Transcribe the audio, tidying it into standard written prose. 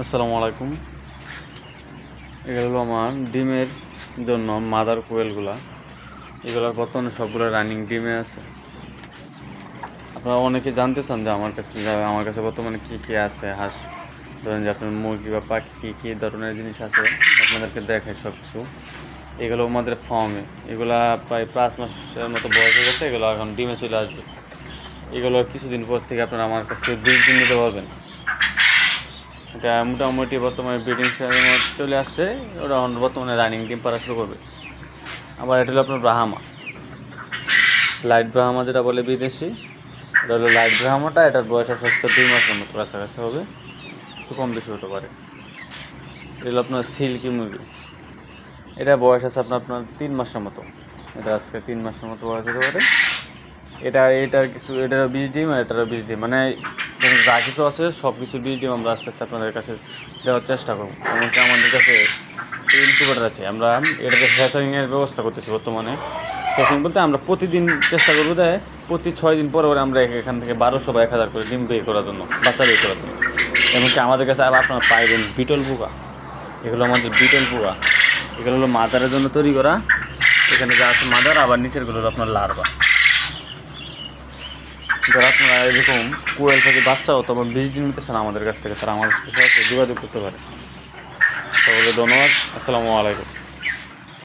আসসালামু আলাইকুম। এগুলো হলো আমার ডিমের জন্য মাদার কোয়েলগুলা। এগুলো বর্তমানে সবগুলো রানিং ডিমে আছে। আপনারা অনেকে জানতে চান যে আমার কাছে বর্তমানে কী কী আছে হাঁস, ধরেন যে আপনার মুরগি বা পাখি কী কী ধরনের জিনিস আছে আপনাদেরকে দেখায় সব কিছু। এগুলো আমাদের ফার্মে, এগুলা প্রায় 5 মাসের মতো বয়স হয়ে গেছে। এগুলো এখন ডিমে চলে আসবে। এগুলো কিছুদিন পর থেকে আপনারা আমার কাছ থেকে বীজ নিতে পারবেন। এটা মোটামুটি বর্তমানে ব্রিডিং সিজনে চলে আসছে। ওরা বর্তমানে রানিং ডিম পাড়া শুরু করবে। আবার এটা হলো আপনার ব্রাহ্মা, লাইট ব্রাহ্মা যেটা বলে বিদেশি। এটা হলো লাইট ব্রাহ্মাটা। এটার বয়স আছে আজকে 2 মাসের মতো কাছাকাছি হবে, একটু কম বেশি হতে পারে। এটা হলো আপনার সিল্কি মুরগি। এটা বয়স আছে আপনার 3 মাসের মতো। এটা আজকে 3 মাসের মতো বয়স হতে পারে। এটার 20 ডিম আর এটারও 20 ডিম, মানে যা কিছু আছে সব কিছু 20 ডিম আমরা আস্তে আস্তে আপনাদের কাছে দেওয়ার চেষ্টা করবো। এমনকি আমাদের কাছে ইনকিউবেটর আছে, আমরা এটাতে হ্যাচারিংয়ের ব্যবস্থা করতেছি বর্তমানে। হ্যাচারিং বলতে আমরা প্রতিদিন চেষ্টা করবো দেয় প্রতি 6 দিন পরে আমরা এখান থেকে 1200 বা 1000 করে ডিম বের করার জন্য, বাচ্চা বের করার জন্য। এমনকি আমাদের কাছে আবার আপনারা পাইবেন বিটল পোকা। এগুলো আমাদের বিটল পোকা। এগুলো হলো মাদারের জন্য তৈরি করা। এখানে যা আছে মাদার, আবার নিচেরগুলো হলো আপনার লার্ভা। যারা আপনারা এরকম কোয়েল পাখি বাচ্চা অথবা 20 দিন নিতেছেন আমাদের কাছ থেকে, তারা আমাদের সাথে সরাসরি যোগাযোগ করতে পারে। সকলে ধন্যবাদ। আসসালামু আলাইকুম।